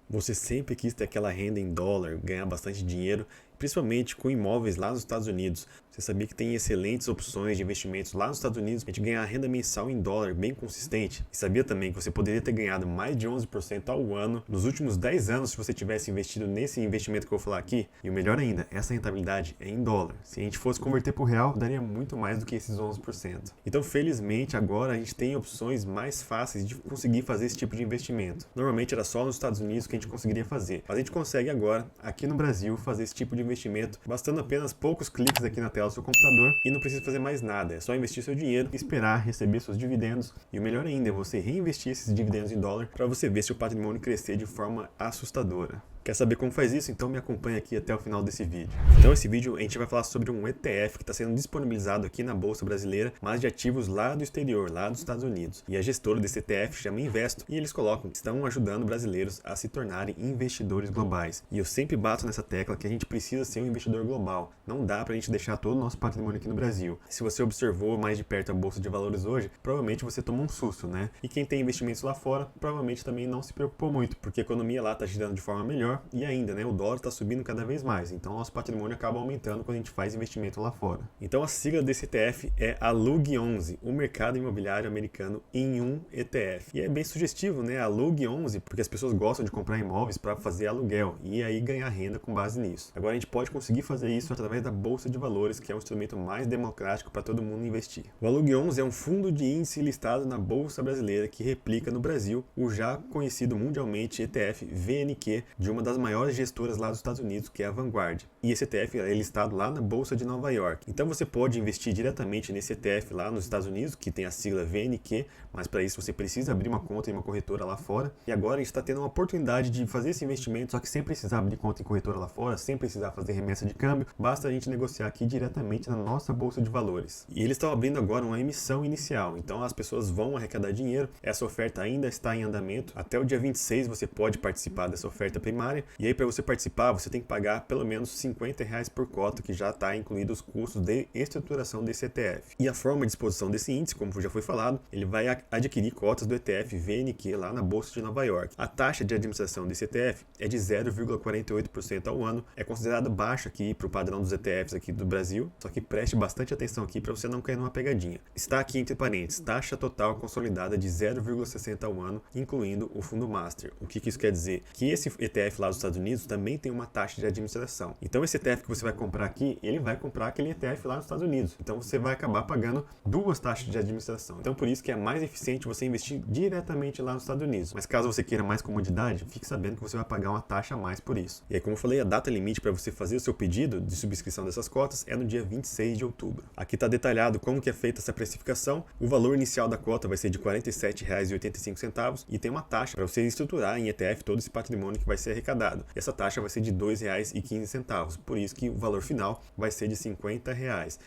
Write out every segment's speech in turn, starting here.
Você sempre quis ter aquela renda em dólar, ganhar bastante dinheiro, principalmente com imóveis lá nos Estados Unidos. Você sabia que tem excelentes opções de investimentos lá nos Estados Unidos para a gente ganhar renda mensal em dólar bem consistente? E sabia também que você poderia ter ganhado mais de 11% ao ano nos últimos 10 anos se você tivesse investido nesse investimento que eu vou falar aqui? E o melhor ainda, essa rentabilidade é em dólar. Se a gente fosse converter para o real, daria muito mais do que esses 11%. Então, felizmente, agora a gente tem opções mais fáceis de conseguir fazer esse tipo de investimento. Normalmente era só nos Estados Unidos que a gente conseguiria fazer, mas a gente consegue agora, aqui no Brasil, fazer esse tipo de investimento, bastando apenas poucos cliques aqui na tela do seu computador e não precisa fazer mais nada, é só investir seu dinheiro, esperar receber seus dividendos e o melhor ainda é você reinvestir esses dividendos em dólar para você ver seu patrimônio crescer de forma assustadora. Quer saber como faz isso? Então me acompanha aqui até o final desse vídeo. Então esse vídeo a gente vai falar sobre um ETF que está sendo disponibilizado aqui na Bolsa Brasileira, mas de ativos lá do exterior, lá dos Estados Unidos. E a gestora desse ETF chama Investo e eles colocam que estão ajudando brasileiros a se tornarem investidores globais. E eu sempre bato nessa tecla que a gente precisa ser um investidor global. Não dá pra gente deixar todo o nosso patrimônio aqui no Brasil. Se você observou mais de perto a Bolsa de Valores hoje, provavelmente você tomou um susto, né? E quem tem investimentos lá fora, provavelmente também não se preocupou muito, porque a economia lá está girando de forma melhor e ainda, né, o dólar está subindo cada vez mais, então nosso patrimônio acaba aumentando quando a gente faz investimento lá fora. Então a sigla desse ETF é ALUG11, o mercado imobiliário americano em um ETF. E é bem sugestivo, né, ALUG11, porque as pessoas gostam de comprar imóveis para fazer aluguel e aí ganhar renda com base nisso. Agora a gente pode conseguir fazer isso através da Bolsa de Valores, que é o instrumento mais democrático para todo mundo investir. O ALUG11 é um fundo de índice listado na Bolsa Brasileira que replica no Brasil o já conhecido mundialmente ETF VNQ de uma das maiores gestoras lá dos Estados Unidos, que é a Vanguard. E esse ETF é listado lá na Bolsa de Nova York. Então você pode investir diretamente nesse ETF lá nos Estados Unidos, que tem a sigla VNQ, mas para isso você precisa abrir uma conta em uma corretora lá fora. E agora a gente está tendo uma oportunidade de fazer esse investimento, só que sem precisar abrir conta em corretora lá fora, sem precisar fazer remessa de câmbio, basta a gente negociar aqui diretamente na nossa Bolsa de Valores. E eles estão abrindo agora uma emissão inicial, então as pessoas vão arrecadar dinheiro, essa oferta ainda está em andamento. Até o dia 26 você pode participar dessa oferta primária. E aí, para você participar, você tem que pagar pelo menos R$50 por cota, que já está incluído os custos de estruturação desse ETF. E a forma de exposição desse índice, como já foi falado, ele vai adquirir cotas do ETF VNQ lá na Bolsa de Nova York. A taxa de administração desse ETF é de 0,48% ao ano. É considerado baixa aqui para o padrão dos ETFs aqui do Brasil, só que preste bastante atenção aqui para você não cair numa pegadinha. Está aqui entre parênteses, taxa total consolidada de 0,60% ao ano, incluindo o fundo Master. O que isso quer dizer? Que esse ETF lá dos Estados Unidos também tem uma taxa de administração. Então esse ETF que você vai comprar aqui, ele vai comprar aquele ETF lá nos Estados Unidos. Então você vai acabar pagando duas taxas de administração. Então por isso que é mais eficiente você investir diretamente lá nos Estados Unidos. Mas caso você queira mais comodidade, fique sabendo que você vai pagar uma taxa a mais por isso. E aí, como eu falei, a data limite para você fazer o seu pedido de subscrição dessas cotas é no dia 26 de outubro. Aqui está detalhado como que é feita essa precificação. O valor inicial da cota vai ser de R$ 47,85 e tem uma taxa para você estruturar em ETF todo esse patrimônio que vai ser arrecadado. E essa taxa vai ser de R$ 2,15, por isso que o valor final vai ser de R$ 50.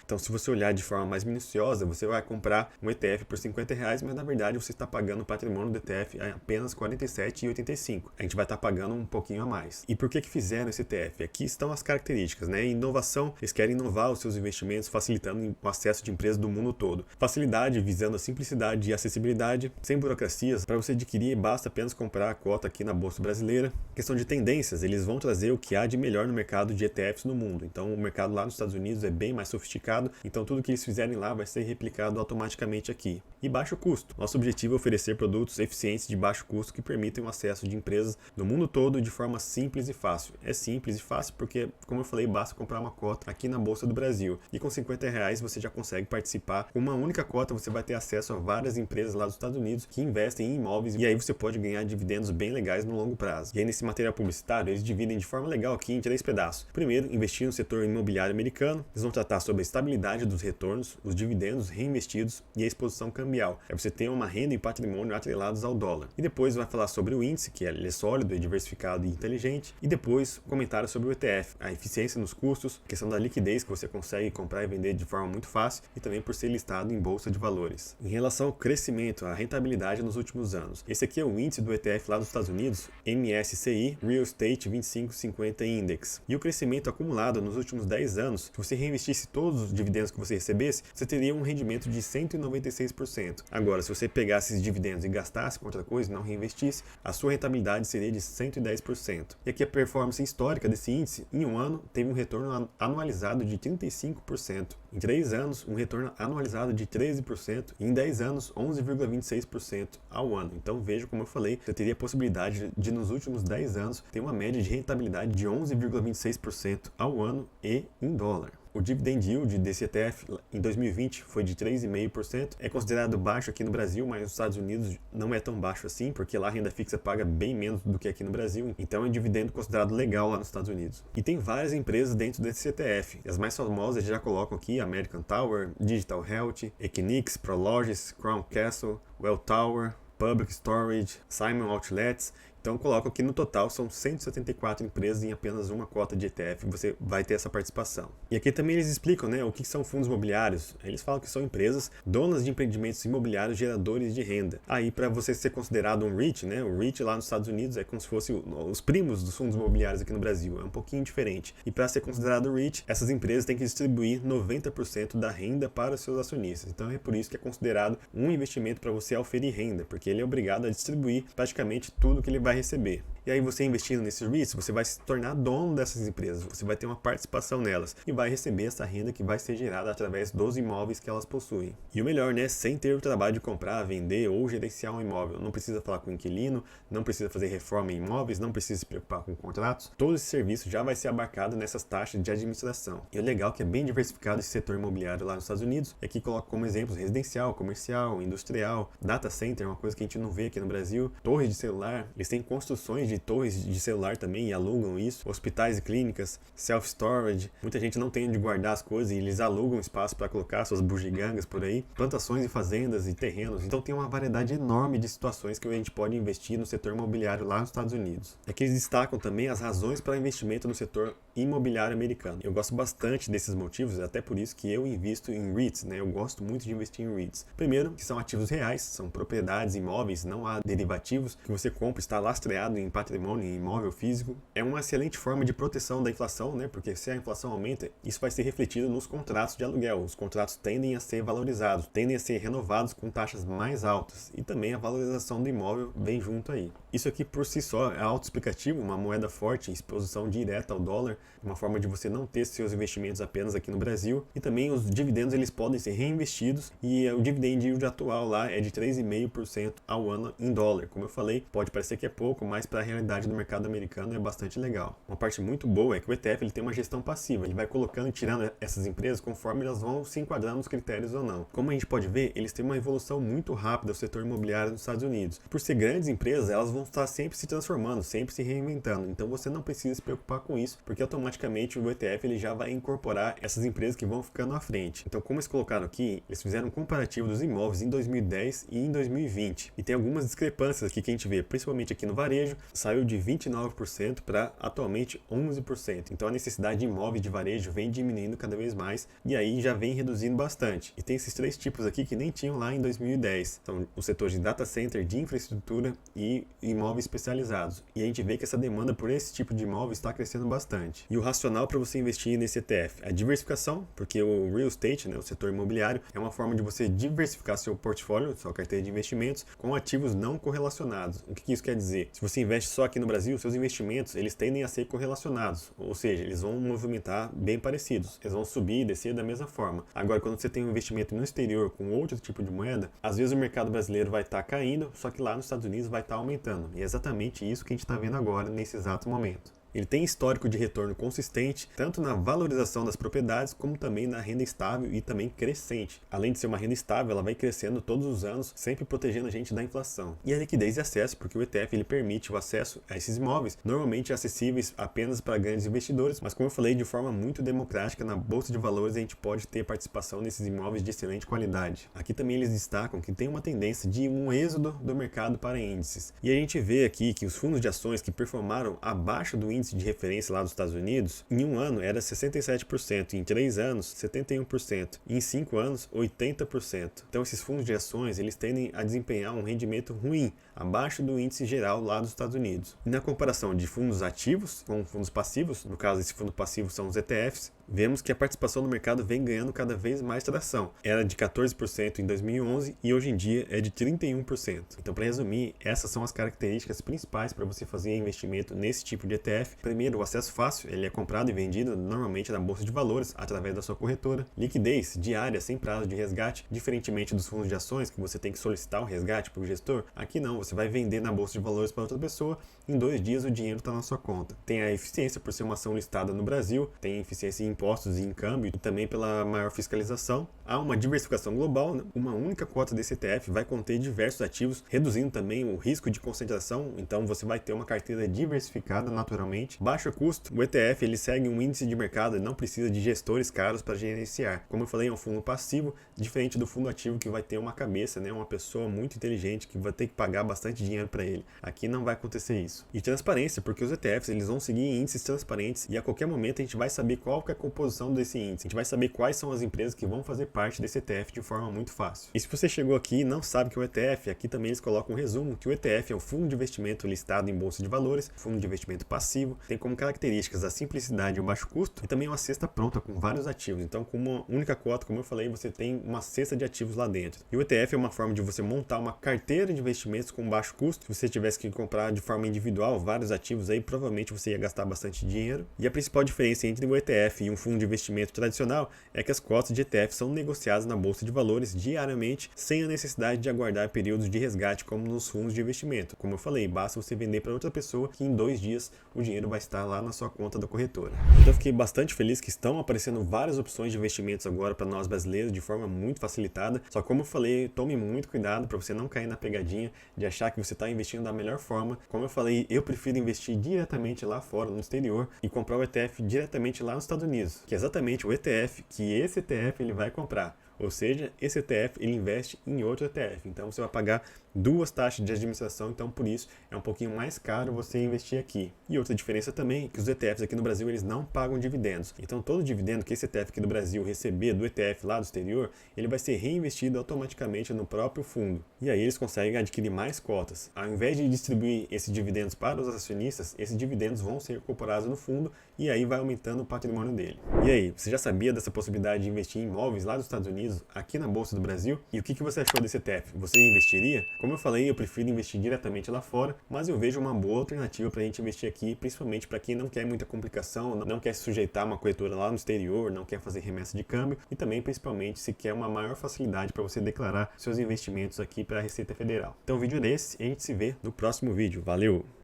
Então, se você olhar de forma mais minuciosa, você vai comprar um ETF por R$ 50, mas na verdade você está pagando o patrimônio do ETF a apenas R$ 47,85. A gente vai estar pagando um pouquinho a mais. E por que fizeram esse ETF? Aqui estão as características, né? Inovação, eles querem inovar os seus investimentos, facilitando o acesso de empresas do mundo todo. Facilidade, visando a simplicidade e acessibilidade, sem burocracias. Para você adquirir, basta apenas comprar a cota aqui na Bolsa Brasileira. Questão de tendências, eles vão trazer o que há de melhor no mercado de ETFs no mundo. Então o mercado lá nos Estados Unidos é bem mais sofisticado, então tudo que eles fizerem lá vai ser replicado automaticamente aqui. E baixo custo. Nosso objetivo é oferecer produtos eficientes de baixo custo que permitem o acesso de empresas do mundo todo de forma simples e fácil. É simples e fácil porque, como eu falei, basta comprar uma cota aqui na Bolsa do Brasil. E com R$50 você já consegue participar. Com uma única cota você vai ter acesso a várias empresas lá dos Estados Unidos que investem em imóveis e aí você pode ganhar dividendos bem legais no longo prazo. E aí nesse material publicitário eles dividem de forma legal aqui em 3 pedaços. Primeiro, investir no setor imobiliário americano. Eles vão tratar sobre a estabilidade dos retornos, os dividendos reinvestidos e a exposição cambial. É você ter uma renda e patrimônio atrelados ao dólar. E depois vai falar sobre o índice, que ele é sólido, diversificado e inteligente. E depois comentários sobre o ETF, a eficiência nos custos, questão da liquidez que você consegue comprar e vender de forma muito fácil e também por ser listado em bolsa de valores. Em relação ao crescimento, a rentabilidade nos últimos anos. Esse aqui é o índice do ETF lá dos Estados Unidos, MSCI Real Estate 25/50 Index. E o crescimento acumulado nos últimos 10 anos, se você reinvestisse todos os dividendos que você recebesse, você teria um rendimento de 196%. Agora, se você pegasse esses dividendos e gastasse com outra coisa e não reinvestisse, a sua rentabilidade seria de 110%. E aqui a performance histórica desse índice, em um ano, teve um retorno anualizado de 35%. Em 3 anos, um retorno anualizado de 13%. E em 10 anos, 11,26% ao ano. Então veja, como eu falei, você teria a possibilidade de, nos últimos 10 anos, ter uma média de rentabilidade de 11,26% ao ano e em dólar. O dividend yield desse ETF em 2020 foi de 3,5%. É considerado baixo aqui no Brasil, mas nos Estados Unidos não é tão baixo assim, porque lá a renda fixa paga bem menos do que aqui no Brasil. Então é um dividendo considerado legal lá nos Estados Unidos. E tem várias empresas dentro desse ETF. As mais famosas já colocam aqui American Tower, Digital Health, Equinix, Prologis, Crown Castle, Welltower, Public Storage, Simon Outlets. Então coloco aqui no total, são 174 empresas em apenas uma cota de ETF, você vai ter essa participação. E aqui também eles explicam, né, o que são fundos imobiliários. Eles falam que são empresas donas de empreendimentos imobiliários geradores de renda. Aí para você ser considerado um REIT, né, o REIT lá nos Estados Unidos é como se fosse os primos dos fundos imobiliários aqui no Brasil, é um pouquinho diferente. E para ser considerado REIT, essas empresas têm que distribuir 90% da renda para os seus acionistas. Então é por isso que é considerado um investimento para você oferir renda, porque ele é obrigado a distribuir praticamente tudo que ele vai receber. E aí você investindo nesses REITs, você vai se tornar dono dessas empresas, você vai ter uma participação nelas e vai receber essa renda que vai ser gerada através dos imóveis que elas possuem. E o melhor, né, sem ter o trabalho de comprar, vender ou gerenciar um imóvel. Não precisa falar com o inquilino, não precisa fazer reforma em imóveis, não precisa se preocupar com contratos. Todo esse serviço já vai ser abarcado nessas taxas de administração. E o legal é que é bem diversificado esse setor imobiliário lá nos Estados Unidos. E aqui coloco como exemplos residencial, comercial, industrial, data center, uma coisa que a gente não vê aqui no Brasil, torres de celular, eles têm construções de torres de celular também e alugam isso, hospitais e clínicas, self-storage, muita gente não tem onde guardar as coisas e eles alugam espaço para colocar suas bugigangas por aí, plantações e fazendas e terrenos, então tem uma variedade enorme de situações que a gente pode investir no setor imobiliário lá nos Estados Unidos. Aqui eles destacam também as razões para investimento no setor imobiliário americano. Eu gosto bastante desses motivos, até por isso que eu invisto em REITs, né? Eu gosto muito de investir em REITs. Primeiro, que são ativos reais, são propriedades, imóveis, não há derivativos, que você compra, está lastreado em patrimônio, em imóvel físico. É uma excelente forma de proteção da inflação, né? Porque se a inflação aumenta, isso vai ser refletido nos contratos de aluguel. Os contratos tendem a ser valorizados, tendem a ser renovados com taxas mais altas e também a valorização do imóvel vem junto aí. Isso aqui por si só é autoexplicativo, uma moeda forte, exposição direta ao dólar, uma forma de você não ter seus investimentos apenas aqui no Brasil. E também os dividendos eles podem ser reinvestidos e o dividend yield atual lá é de 3,5% ao ano em dólar. Como eu falei, pode parecer que é pouco, mas para a realidade do mercado americano é bastante legal. Uma parte muito boa é que o ETF ele tem uma gestão passiva, ele vai colocando e tirando essas empresas conforme elas vão se enquadrando nos critérios ou não. Como a gente pode ver, eles têm uma evolução muito rápida do setor imobiliário nos Estados Unidos. Por ser grandes empresas, elas vão estar sempre se transformando, sempre se reinventando. Então você não precisa se preocupar com isso, porque automaticamente o ETF ele já vai incorporar essas empresas que vão ficando à frente. Então, como eles colocaram aqui, eles fizeram um comparativo dos imóveis em 2010 e em 2020. E tem algumas discrepâncias aqui que a gente vê, principalmente aqui no varejo, saiu de 29% para atualmente 11%. Então a necessidade de imóveis de varejo vem diminuindo cada vez mais e aí já vem reduzindo bastante. E tem esses três tipos aqui que nem tinham lá em 2010. São os setores de data center, de infraestrutura e imóveis especializados. E a gente vê que essa demanda por esse tipo de imóvel está crescendo bastante. E o racional para você investir nesse ETF é a diversificação, porque o real estate, né, o setor imobiliário, é uma forma de você diversificar seu portfólio, sua carteira de investimentos, com ativos não correlacionados. O que isso quer dizer? Se você investe só aqui no Brasil, seus investimentos eles tendem a ser correlacionados, ou seja, eles vão movimentar bem parecidos, eles vão subir e descer da mesma forma. Agora, quando você tem um investimento no exterior com outro tipo de moeda, às vezes o mercado brasileiro vai estar caindo, só que lá nos Estados Unidos vai estar aumentando. E é exatamente isso que a gente está vendo agora, nesse exato momento. Ele tem histórico de retorno consistente, tanto na valorização das propriedades, como também na renda estável e também crescente. Além de ser uma renda estável, ela vai crescendo todos os anos, sempre protegendo a gente da inflação. E a liquidez e acesso, porque o ETF ele permite o acesso a esses imóveis, normalmente acessíveis apenas para grandes investidores, mas como eu falei, de forma muito democrática, na Bolsa de Valores a gente pode ter participação nesses imóveis de excelente qualidade. Aqui também eles destacam que tem uma tendência de um êxodo do mercado para índices. E a gente vê aqui que os fundos de ações que performaram abaixo do índice índice de referência lá dos Estados Unidos, em um ano era 67%, em 3 anos 71%, e em 5 anos 80%. Então esses fundos de ações eles tendem a desempenhar um rendimento ruim, abaixo do índice geral lá dos Estados Unidos. E na comparação de fundos ativos com fundos passivos, no caso esse fundo passivo são os ETFs, vemos que a participação no mercado vem ganhando cada vez mais tração. Era de 14% em 2011 e hoje em dia é de 31%. Então, para resumir, essas são as características principais para você fazer investimento nesse tipo de ETF. Primeiro, o acesso fácil, ele é comprado e vendido normalmente na bolsa de valores através da sua corretora. Liquidez diária, sem prazo de resgate, diferentemente dos fundos de ações que você tem que solicitar o resgate para o gestor. Aqui não, você vai vender na bolsa de valores para outra pessoa, em 2 dias o dinheiro está na sua conta. Tem a eficiência por ser uma ação listada no Brasil, tem eficiência em impostos e em câmbio e também pela maior fiscalização. Há uma diversificação global, né? Uma única cota desse ETF vai conter diversos ativos, reduzindo também o risco de concentração, então você vai ter uma carteira diversificada naturalmente. Baixo custo, o ETF ele segue um índice de mercado e não precisa de gestores caros para gerenciar. Como eu falei, é um fundo passivo, diferente do fundo ativo que vai ter uma cabeça, né? Uma pessoa muito inteligente que vai ter que pagar bastante dinheiro para ele. Aqui não vai acontecer isso. E transparência, porque os ETFs eles vão seguir índices transparentes e a qualquer momento a gente vai saber qual que é a composição desse índice. A gente vai saber quais são as empresas que vão fazer parte desse ETF de forma muito fácil. E se você chegou aqui e não sabe o que é o ETF, aqui também eles colocam um resumo que o ETF é um fundo de investimento listado em bolsa de valores, fundo de investimento passivo, tem como características a simplicidade e o baixo custo e também uma cesta pronta com vários ativos. Então, com uma única cota, como eu falei, você tem uma cesta de ativos lá dentro. E o ETF é uma forma de você montar uma carteira de investimentos com baixo custo. Se você tivesse que comprar de forma individual vários ativos aí, provavelmente você ia gastar bastante dinheiro. E a principal diferença entre o ETF e um fundo de investimento tradicional é que as cotas de ETF são negociadas na bolsa de valores diariamente, sem a necessidade de aguardar períodos de resgate como nos fundos de investimento. Como eu falei, basta você vender para outra pessoa que em 2 dias o dinheiro vai estar lá na sua conta da corretora. Então eu fiquei bastante feliz que estão aparecendo várias opções de investimentos agora para nós brasileiros de forma muito facilitada. Só como eu falei, tome muito cuidado para você não cair na pegadinha de achar que você está investindo da melhor forma. Como eu falei, eu prefiro investir diretamente lá fora, no exterior, e comprar o ETF diretamente lá nos Estados Unidos, que é exatamente o ETF que esse ETF ele vai comprar. Ou seja, esse ETF ele investe em outro ETF, então você vai pagar 2 taxas de administração, então por isso é um pouquinho mais caro você investir aqui. E outra diferença também é que os ETFs aqui no Brasil eles não pagam dividendos, então todo dividendo que esse ETF aqui do Brasil receber do ETF lá do exterior, ele vai ser reinvestido automaticamente no próprio fundo. E aí eles conseguem adquirir mais cotas. Ao invés de distribuir esses dividendos para os acionistas, esses dividendos vão ser incorporados no fundo e aí vai aumentando o patrimônio dele. E aí, você já sabia dessa possibilidade de investir em imóveis lá dos Estados Unidos, aqui na Bolsa do Brasil? E o que você achou desse ETF? Você investiria? Como eu falei, eu prefiro investir diretamente lá fora, mas eu vejo uma boa alternativa para a gente investir aqui, principalmente para quem não quer muita complicação, não quer se sujeitar a uma corretora lá no exterior, não quer fazer remessa de câmbio e também, principalmente, se quer uma maior facilidade para você declarar seus investimentos aqui para a Receita Federal. Então o vídeo é esse e a gente se vê no próximo vídeo. Valeu!